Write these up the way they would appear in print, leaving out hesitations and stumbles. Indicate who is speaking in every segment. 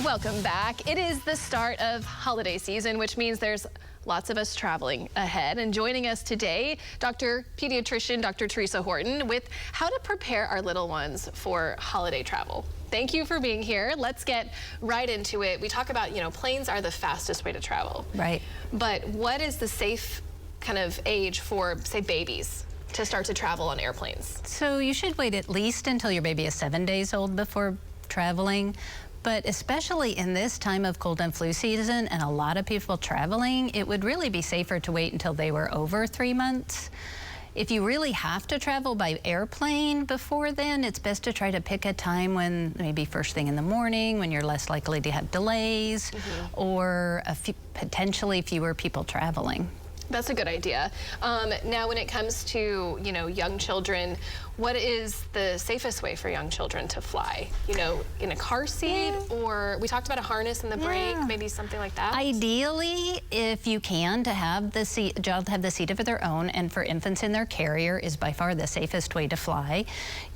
Speaker 1: Welcome back. It is the start of holiday season, which means there's lots of us traveling ahead. And joining us today, Pediatrician Dr. Theresa Horton with how to prepare our little ones for holiday travel. Thank you for being here. Let's get right into it. We talk about, planes are the fastest way to travel.
Speaker 2: Right.
Speaker 1: But what is the safe kind of age for, say, babies to start to travel on airplanes?
Speaker 2: So you should wait at least until your baby is 7 days old before traveling. But especially in this time of cold and flu season and a lot of people traveling, it would really be safer to wait until they were over 3 months. If you really have to travel by airplane before then, it's best to try to pick a time when maybe first thing in the morning, when you're less likely to have delays, or potentially fewer people traveling.
Speaker 1: That's a good idea. Now, when it comes to, young children, what is the safest way for young children to fly? In a car seat, or we talked about a harness in the brake, maybe something like that?
Speaker 2: Ideally, if you can, to have the child have the seat of their own, and for infants in their carrier is by far the safest way to fly.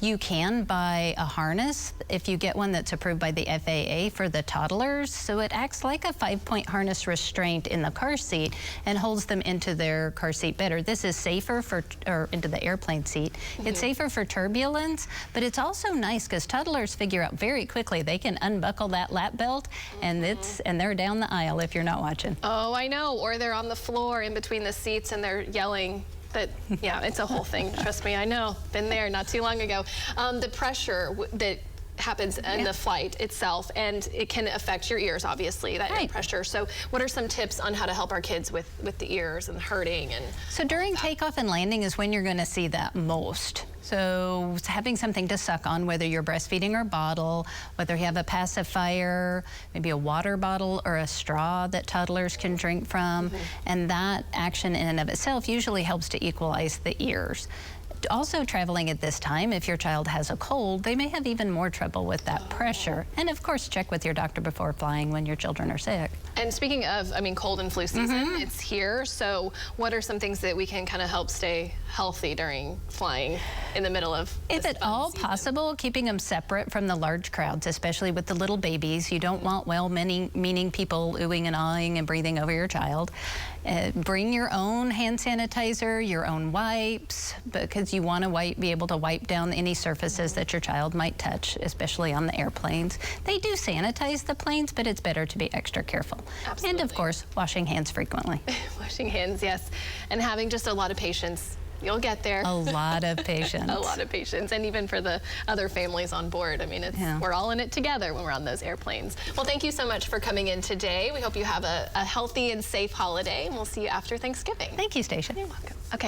Speaker 2: You can buy a harness if you get one that's approved by the FAA for the toddlers. So it acts like a 5-point harness restraint in the car seat and holds them into their car seat better. This is safer or into the airplane seat. It's safer for turbulence, but it's also nice because toddlers figure out very quickly they can unbuckle that lap belt and they're down the aisle if you're not watching.
Speaker 1: Oh, I know. Or they're on the floor in between the seats and they're yelling. But yeah, it's a whole thing. Trust me, I know. Been there not too long ago. The pressure that happens in the flight itself, and it can affect your ears, obviously, that air pressure. So what are some tips on how to help our kids with the ears and hurting? And
Speaker 2: so during takeoff and landing is when you're going to see that most. So having something to suck on, whether you're breastfeeding or bottle, whether you have a pacifier, maybe a water bottle or a straw that toddlers can drink from, and that action in and of itself usually helps to equalize the ears. Also traveling at this time, if your child has a cold, they may have even more trouble with that pressure. And of course, check with your doctor before flying when your children are sick.
Speaker 1: And speaking of, cold and flu season, it's here. So what are some things that we can kind of help stay healthy during flying in the middle of
Speaker 2: If at all possible, keeping them separate from the large crowds, especially with the little babies. You don't want well-meaning people oohing and ahhing and breathing over your child. Bring your own hand sanitizer, your own wipes, because you want to be able to wipe down any surfaces that your child might touch, especially on the airplanes. They do sanitize the planes, but it's better to be extra careful.
Speaker 1: Absolutely.
Speaker 2: And of course, washing hands frequently.
Speaker 1: Washing hands, yes. And having just a lot of patience. You'll get there.
Speaker 2: A lot of patience.
Speaker 1: A lot of patience. And even for the other families on board. I mean, we're all in it together when we're on those airplanes. Well, thank you so much for coming in today. We hope you have a healthy and safe holiday, and we'll see you after Thanksgiving.
Speaker 2: Thank you, Stacia.
Speaker 1: You're welcome. Okay.